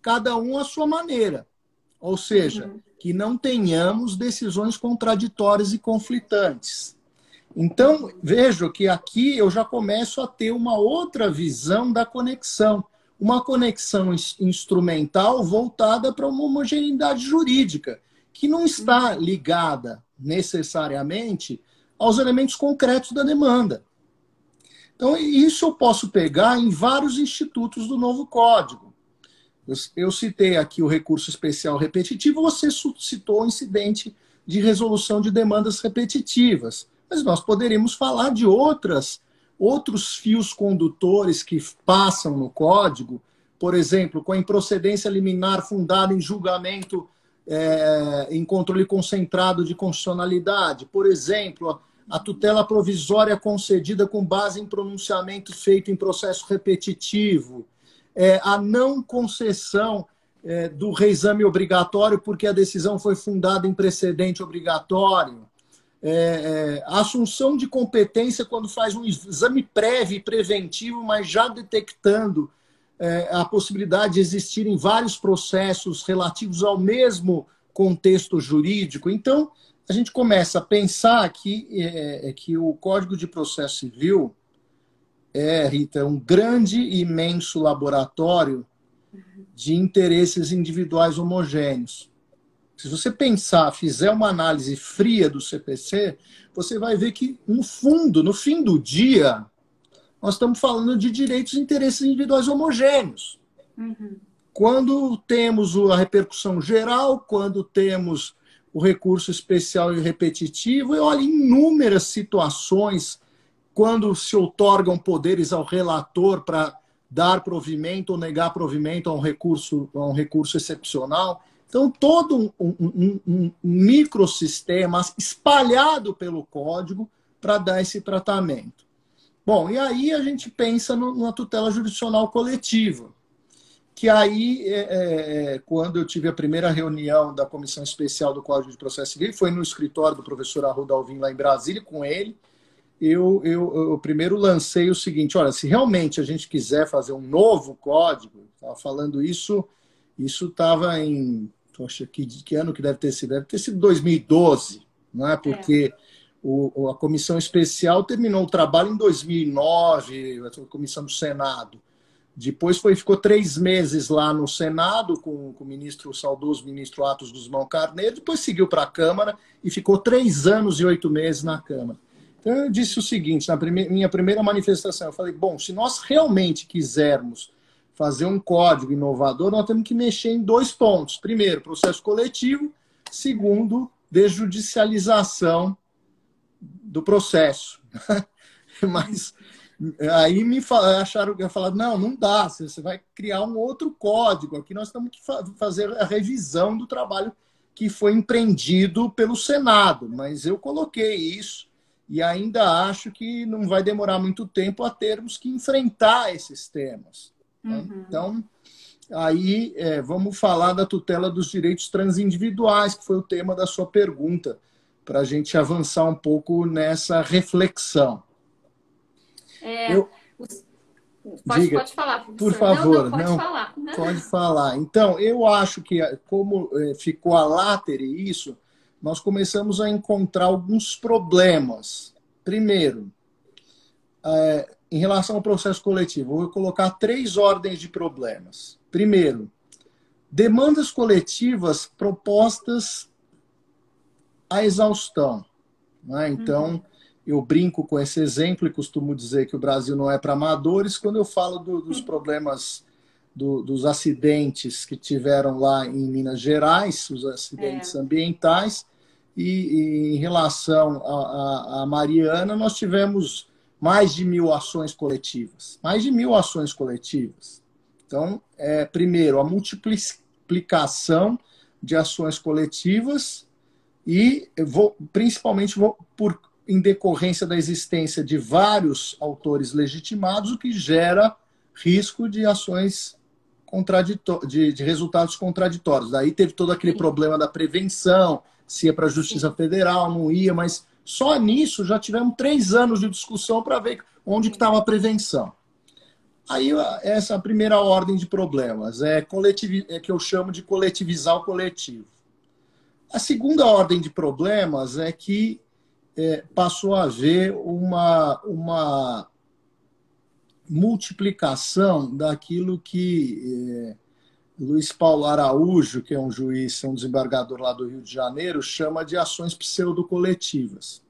cada um à sua maneira. Ou seja, que não tenhamos decisões contraditórias e conflitantes. Então, vejo que aqui eu já começo a ter uma outra visão da conexão. Uma conexão instrumental voltada para uma homogeneidade jurídica, que não está ligada necessariamente aos elementos concretos da demanda. Então, isso eu posso pegar em vários institutos do novo Código. Eu citei aqui o recurso especial repetitivo, você citou o incidente de resolução de demandas repetitivas. Mas nós poderíamos falar de outros fios condutores que passam no Código por exemplo, com a improcedência liminar fundada em julgamento em controle concentrado de constitucionalidade. Por exemplo, a tutela provisória concedida com base em pronunciamento feito em processo repetitivo. A não concessão do reexame obrigatório porque a decisão foi fundada em precedente obrigatório. A assunção de competência quando faz um exame prévio e preventivo, mas já detectando a possibilidade de existirem vários processos relativos ao mesmo contexto jurídico. Então, a gente começa a pensar que o Código de Processo Civil Rita, um grande e imenso laboratório de interesses individuais homogêneos. Se você pensar, fizer uma análise fria do CPC, você vai ver que, no fim do dia, nós estamos falando de direitos e interesses individuais homogêneos. Uhum. Quando temos a repercussão geral, quando temos o recurso especial e repetitivo, e olha, inúmeras situações, quando se outorgam poderes ao relator para dar provimento ou negar provimento a um recurso excepcional. Então, todo um microsistema espalhado pelo código para dar esse tratamento. Bom, e aí a gente pensa na tutela jurisdicional coletiva, que aí, quando eu tive a primeira reunião da Comissão Especial do Código de Processo Civil, foi no escritório do professor Arruda Alvim, lá em Brasília, com ele, eu primeiro lancei o seguinte: olha, se realmente a gente quiser fazer um novo código, estava falando isso estava em, poxa, que ano que deve ter sido? Deve ter sido 2012, não é? Porque a comissão especial terminou o trabalho em 2009, a comissão do Senado. Depois ficou 3 meses lá no Senado com o saudoso ministro Atos Guzmão Carneiro, depois seguiu para a Câmara e ficou 3 anos e 8 meses na Câmara. Então eu disse o seguinte, minha primeira manifestação, eu falei, bom, se nós realmente quisermos fazer um código inovador, nós temos que mexer em 2 pontos. Primeiro, processo coletivo. Segundo, desjudicialização do processo. Mas aí falaram, não dá, você vai criar um outro código. Aqui nós temos que fazer a revisão do trabalho que foi empreendido pelo Senado. Mas eu coloquei isso e ainda acho que não vai demorar muito tempo a termos que enfrentar esses temas. Uhum. Então, aí vamos falar da tutela dos direitos transindividuais, que foi o tema da sua pergunta, para a gente avançar um pouco nessa reflexão. Pode falar, professor. Por favor. Pode falar. Pode falar. Então, eu acho que, como ficou a látere isso, nós começamos a encontrar alguns problemas. Primeiro, em relação ao processo coletivo, eu vou colocar 3 ordens de problemas. Primeiro, demandas coletivas propostas à exaustão. Né? Então, eu brinco com esse exemplo e costumo dizer que o Brasil não é para amadores quando eu falo dos problemas dos acidentes que tiveram lá em Minas Gerais, os acidentes ambientais, e em relação a Mariana, nós tivemos mais de 1.000 ações coletivas. Mais de 1.000 ações coletivas. Então, primeiro, a multiplicação de ações coletivas e, principalmente, em decorrência da existência de vários autores legitimados, o que gera risco de ações de resultados contraditórios. Daí teve todo aquele problema da prevenção, se ia para a Justiça Federal, não ia, mas só nisso já tivemos 3 anos de discussão para ver onde estava a prevenção. Aí essa é a primeira ordem de problemas, que eu chamo de coletivizar o coletivo. A segunda ordem de problemas é que passou a haver uma multiplicação daquilo que Luiz Paulo Araújo, que é um juiz, um desembargador lá do Rio de Janeiro, chama de ações pseudocoletivas.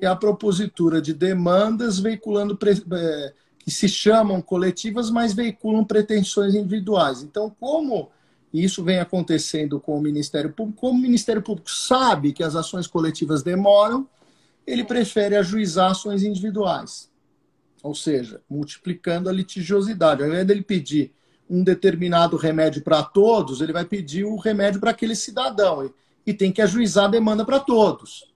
É a propositura de demandas veiculando que se chamam coletivas, mas veiculam pretensões individuais. Então, como isso vem acontecendo com o Ministério Público, como o Ministério Público sabe que as ações coletivas demoram, ele prefere ajuizar ações individuais. Ou seja, multiplicando a litigiosidade. Ao invés dele pedir um determinado remédio para todos, ele vai pedir o remédio para aquele cidadão e tem que ajuizar a demanda para todos.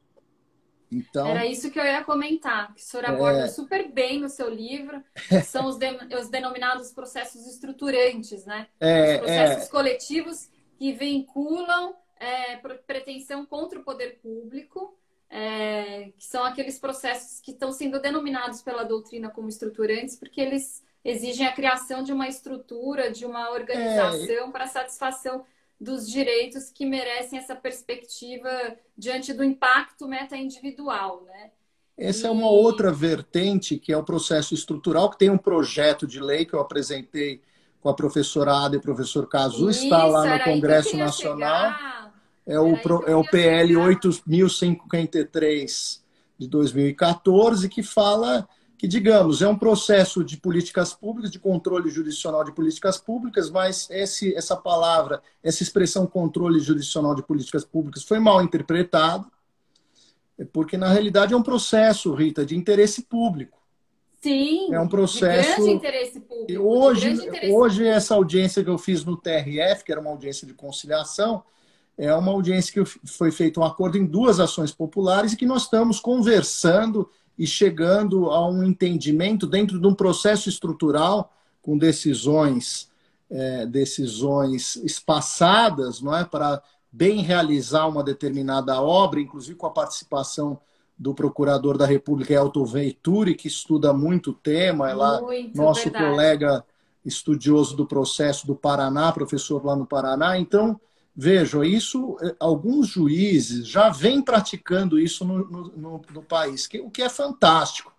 Então, era isso que eu ia comentar, que o senhor aborda super bem no seu livro, que são os denominados processos estruturantes, né? Os processos coletivos que vinculam pretensão contra o poder público, que são aqueles processos que estão sendo denominados pela doutrina como estruturantes, porque eles exigem a criação de uma estrutura, de uma organização para satisfação dos direitos que merecem essa perspectiva diante do impacto meta-individual, né? Essa é uma outra vertente, que é o processo estrutural, que tem um projeto de lei que eu apresentei com a professora Ada e o professor Cazu, está lá no Congresso Nacional. É o PL 8.153 de 2014, que fala que, digamos, é um processo de políticas públicas, de controle jurisdicional de políticas públicas, mas essa palavra, essa expressão controle jurisdicional de políticas públicas foi mal interpretada, porque, na realidade, é um processo, Rita, de interesse público. Sim, é um processo, de grande interesse público. Hoje, essa audiência que eu fiz no TRF, que era uma audiência de conciliação, é uma audiência que foi feito um acordo em 2 ações populares e que nós estamos conversando e chegando a um entendimento dentro de um processo estrutural com decisões espaçadas, não é, para bem realizar uma determinada obra, inclusive com a participação do Procurador da República, Elton Veituri, que estuda muito o tema, nosso colega estudioso do processo do Paraná, professor lá no Paraná. Então, vejam, alguns juízes já vêm praticando isso no país, o que é fantástico.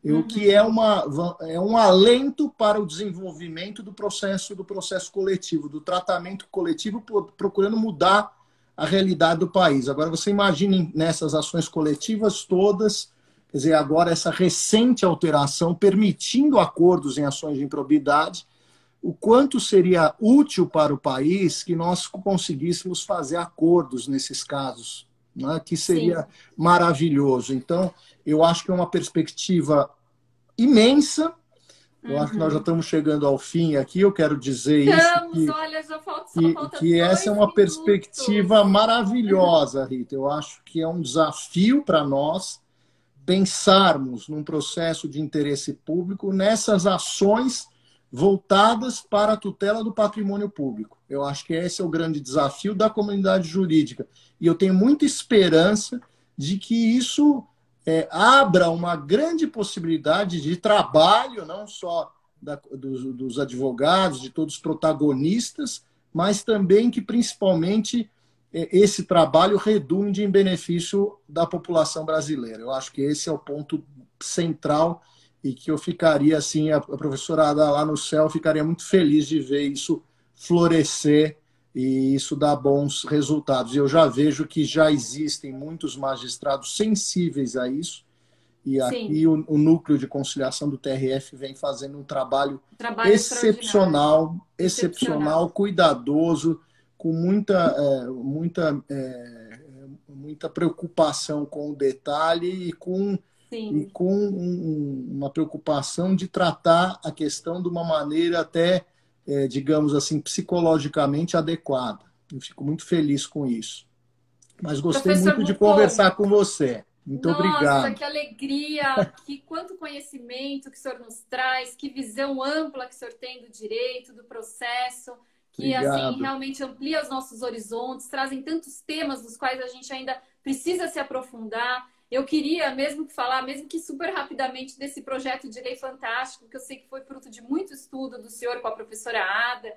O que é um alento para o desenvolvimento do processo coletivo, do tratamento coletivo, procurando mudar a realidade do país. Agora, você imagine nessas ações coletivas todas, quer dizer, agora essa recente alteração permitindo acordos em ações de improbidade, o quanto seria útil para o país que nós conseguíssemos fazer acordos nesses casos, né? Que seria maravilhoso. Então, eu acho que é uma perspectiva imensa. Eu acho que nós já estamos chegando ao fim aqui. Eu quero dizer que essa é uma perspectiva maravilhosa, Rita. Eu acho que é um desafio para nós pensarmos num processo de interesse público nessas ações voltadas para a tutela do patrimônio público. Eu acho que esse é o grande desafio da comunidade jurídica. E eu tenho muita esperança de que isso abra uma grande possibilidade de trabalho, não só dos advogados, de todos os protagonistas, mas também que, principalmente, esse trabalho redunde em benefício da população brasileira. Eu acho que esse é o ponto central e que eu ficaria, assim, a professora Ada lá no céu ficaria muito feliz de ver isso florescer e isso dar bons resultados. E eu já vejo que já existem muitos magistrados sensíveis a isso, e aqui o núcleo de conciliação do TRF vem fazendo um trabalho excepcional, cuidadoso, com muita preocupação com o detalhe e com uma preocupação de tratar a questão de uma maneira até, digamos assim, psicologicamente adequada. Eu fico muito feliz com isso. Mas gostei muito de conversar com você. Muito obrigado. Nossa, que alegria, quanto conhecimento que o senhor nos traz, que visão ampla que o senhor tem do direito, do processo, que assim, realmente amplia os nossos horizontes, trazem tantos temas dos quais a gente ainda precisa se aprofundar. Eu queria mesmo que super rapidamente, desse projeto de lei fantástico, que eu sei que foi fruto de muito estudo do senhor com a professora Ada,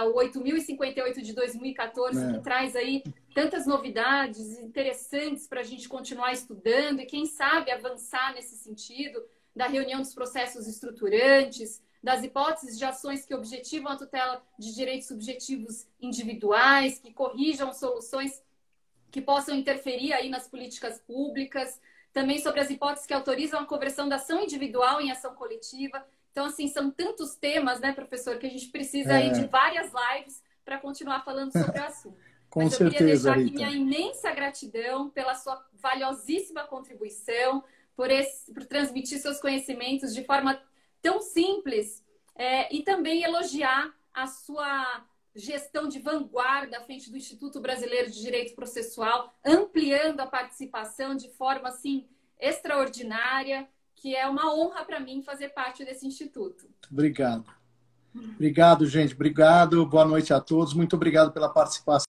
o 8.058 de 2014, que traz aí tantas novidades interessantes para a gente continuar estudando e, quem sabe, avançar nesse sentido da reunião dos processos estruturantes, das hipóteses de ações que objetivam a tutela de direitos subjetivos individuais, que corrijam soluções que possam interferir aí nas políticas públicas, também sobre as hipóteses que autorizam a conversão da ação individual em ação coletiva. Então, assim, são tantos temas, né, professor, que a gente precisa aí de várias lives para continuar falando sobre o assunto. Mas eu queria deixar aqui minha imensa gratidão pela sua valiosíssima contribuição, por transmitir seus conhecimentos de forma tão simples e também elogiar a sua gestão de vanguarda à frente do Instituto Brasileiro de Direito Processual, ampliando a participação de forma assim extraordinária, que é uma honra para mim fazer parte desse instituto. Obrigado. Obrigado, gente. Obrigado. Boa noite a todos. Muito obrigado pela participação.